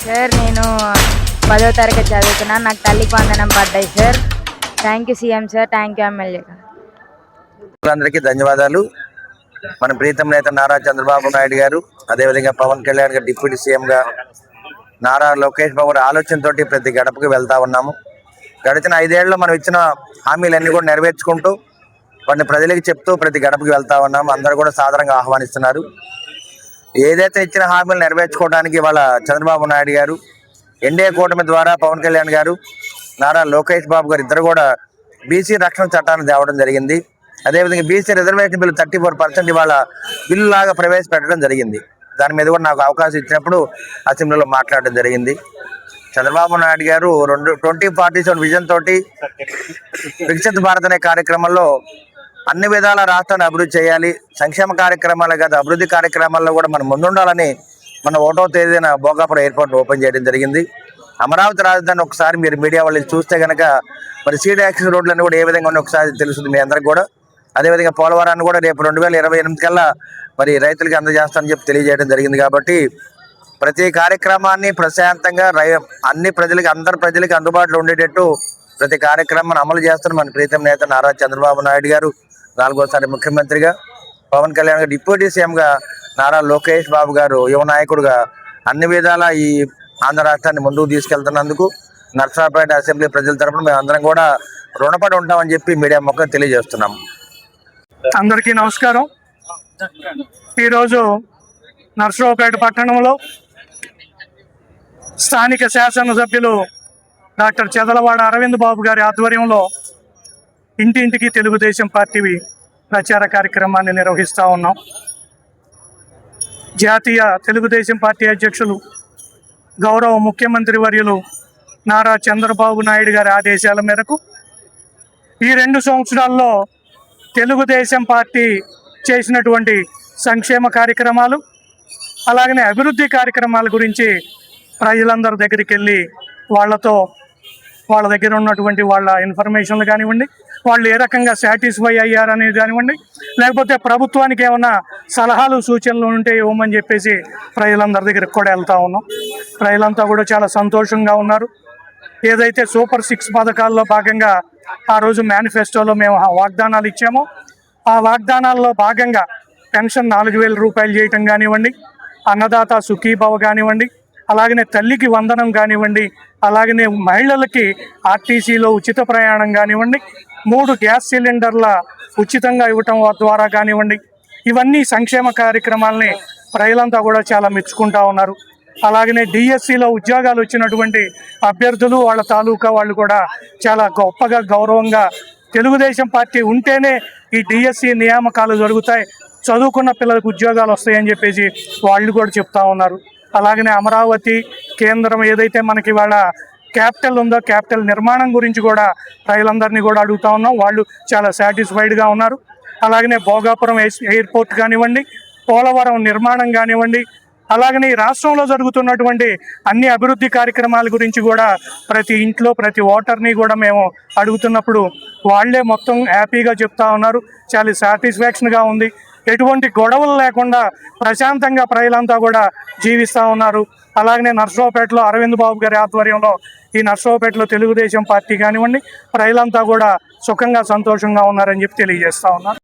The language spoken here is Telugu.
సార్ నేను 10వ తరగతి చదువుతున్నాను. నాకు తల్లికి వందనం పడ్డాయి sir. Thank you CM sir, thank you MLA. అందరికీ ధన్యవాదాలు. మన ప్రీతం నేత నారా చంద్రబాబు నాయుడు గారు, అదేవిధంగా పవన్ కళ్యాణ్ గారు డిప్యూటీ సీఎంగా, నారా లోకేష్ బాబు గారి ఆలోచనతోటి ప్రతి గడపకి వెళ్తా ఉన్నాము. గడిచిన 5 ఏళ్లలో మనం ఇచ్చిన హామీలన్నీ కూడా నెరవేర్చుకుంటూ వాటిని ప్రజలకు చెప్తూ ప్రతి గడపకి వెళ్తా ఉన్నాము. అందరూ కూడా సాధారణంగా ఆహ్వానిస్తున్నారు. ఏదైతే ఇచ్చిన హామీలు నెరవేర్చుకోవడానికి వాళ్ళ చంద్రబాబు నాయుడు గారు, ఎన్డీఏ కూటమి ద్వారా పవన్ కళ్యాణ్ గారు, నారా లోకేష్ బాబు గారు ఇద్దరు కూడా బీసీ రక్షణ చట్టాన్ని తేవడం జరిగింది. అదేవిధంగా బీసీ రిజర్వేషన్ బిల్లు 34% ఇవాళ బిల్లు లాగా ప్రవేశపెట్టడం జరిగింది. దాని మీద కూడా నాకు అవకాశం ఇచ్చినప్పుడు అసెంబ్లీలో మాట్లాడడం జరిగింది. చంద్రబాబు నాయుడు గారు 2047 విజన్ తోటి వికసిత భారత్ అనే కార్యక్రమంలో అన్ని విధాల రాష్ట్రాన్ని అభివృద్ధి చేయాలి, సంక్షేమ కార్యక్రమాలే కాదు అభివృద్ధి కార్యక్రమాల్లో కూడా మనం ముందుండాలని మన 1వ తేదీన భోగాపురం ఎయిర్పోర్ట్ ఓపెన్ చేయడం జరిగింది. అమరావతి రాజధాని ఒకసారి మీరు మీడియా వాళ్ళు చూస్తే కనుక మరి సీడ్ యాక్సెస్ రోడ్లన్నీ కూడా ఏ విధంగా ఉన్నాయి ఒకసారి తెలుస్తుంది మీ అందరికి కూడా. అదేవిధంగా పోలవరాన్ని కూడా రేపు 2028 కల్లా మరి రైతులకి అందజేస్తామని చెప్పి తెలియజేయడం జరిగింది. కాబట్టి ప్రతి కార్యక్రమాన్ని ప్రశాంతంగా అన్ని ప్రజలకి అందరి ప్రజలకి అందుబాటులో ఉండేటట్టు ప్రతి కార్యక్రమాన్ని అమలు చేస్తున్న మన ప్రీతం నేత నారా చంద్రబాబు నాయుడు గారు, 4వసారి ముఖ్యమంత్రిగా, పవన్ కళ్యాణ్ గారు డిప్యూటీ సీఎంగా, నారా లోకేష్ బాబు గారు యువ నాయకుడుగా అన్ని విధాల ఈ ఆంధ్ర రాష్ట్రాన్ని ముందుకు తీసుకెళ్తున్నందుకు నర్సరావుపేట అసెంబ్లీ ప్రజల తరఫున మేము అందరం కూడా రుణపడి ఉంటామని చెప్పి మీడియా ముఖంగా తెలియజేస్తున్నాం. అందరికీ నమస్కారం. ఈరోజు నర్సరావుపేట పట్టణంలో స్థానిక శాసనసభ్యులు డాక్టర్ చెదలవాడ అరవింద్ బాబు గారి ఆధ్వర్యంలో ఇంటింటికి తెలుగుదేశం పార్టీ ప్రచార కార్యక్రమాన్ని నిర్వహిస్తూ ఉన్నాం. జాతీయ తెలుగుదేశం పార్టీ అధ్యక్షులు గౌరవ ముఖ్యమంత్రి వర్యులు నారా చంద్రబాబు నాయుడు గారి ఆదేశాల మేరకు ఈ 2 సంవత్సరాల్లో తెలుగుదేశం పార్టీ చేసినటువంటి సంక్షేమ కార్యక్రమాలు అలాగనే అభివృద్ధి కార్యక్రమాల గురించి ప్రజలందరి దగ్గరికి వెళ్ళి వాళ్ళ దగ్గర ఉన్నటువంటి వాళ్ళ ఇన్ఫర్మేషన్లు కానివ్వండి, వాళ్ళు ఏ రకంగా సాటిస్ఫై అయ్యారనేది కానివ్వండి, లేకపోతే ప్రభుత్వానికి ఏమైనా సలహాలు సూచనలు ఉంటే ఇవ్వమని చెప్పేసి ప్రజలందరి దగ్గరికి కూడా వెళ్తూ ఉన్నాం. ప్రజలంతా కూడా చాలా సంతోషంగా ఉన్నారు. ఏదైతే సూపర్ 6 పథకాల్లో భాగంగా ఆ రోజు మేనిఫెస్టోలో మేము వాగ్దానాలు ఇచ్చామో ఆ వాగ్దానాల్లో భాగంగా పెన్షన్ 4,000 రూపాయలు చేయటం కానివ్వండి, అన్నదాత సుఖీభవ కానివ్వండి, అలాగనే తల్లికి వందనం కానివ్వండి, అలాగనే మహిళలకి ఆర్టీసీలో ఉచిత ప్రయాణం కానివ్వండి, 3 గ్యాస్ సిలిండర్ల ఉచితంగా ఇవ్వటం ద్వారా కానివ్వండి, ఇవన్నీ సంక్షేమ కార్యక్రమాలని ప్రజలంతా కూడా చాలా మెచ్చుకుంటూ ఉన్నారు. అలాగనే డిఎస్సిలో ఉద్యోగాలు వచ్చినటువంటి అభ్యర్థులు వాళ్ళ తాలూకా వాళ్ళు కూడా చాలా గొప్పగా గౌరవంగా తెలుగుదేశం పార్టీ ఉంటేనే ఈ డిఎస్సి నియామకాలు జరుగుతాయి, చదువుకున్న పిల్లలకు ఉద్యోగాలు వస్తాయని చెప్పేసి వాళ్ళు కూడా చెప్తా ఉన్నారు. అలాగనే అమరావతి కేంద్రం ఏదైతే మనకి వాళ్ళ క్యాపిటల్ ఉందో క్యాపిటల్ నిర్మాణం గురించి కూడా ప్రజలందరినీ కూడా అడుగుతూ ఉన్నాం. వాళ్ళు చాలా సాటిస్ఫైడ్గా ఉన్నారు. అలాగనే భోగాపురం ఎయిర్పోర్ట్ కానివ్వండి, పోలవరం నిర్మాణం కానివ్వండి, అలాగనే ఈ రాష్ట్రంలో జరుగుతున్నటువంటి అన్ని అభివృద్ధి కార్యక్రమాల గురించి కూడా ప్రతి ఇంట్లో ప్రతి ఓటర్ని కూడా మేము అడుగుతున్నప్పుడు వాళ్ళే మొత్తం హ్యాపీగా చెప్తా ఉన్నారు. చాలా సాటిస్ఫాక్షన్గా ఉంది. ఎటువంటి గొడవలు లేకుండా ప్రశాంతంగా ప్రజలంతా కూడా జీవిస్తూ ఉన్నారు. అలాగనే నర్సరావుపేటలో అరవింద్ బాబు గారి ఆధ్వర్యంలో ఈ నర్సరావుపేటలో తెలుగుదేశం పార్టీ కానివ్వండి ప్రజలంతా కూడా సుఖంగా సంతోషంగా ఉన్నారని చెప్పి తెలియజేస్తూ ఉన్నారు.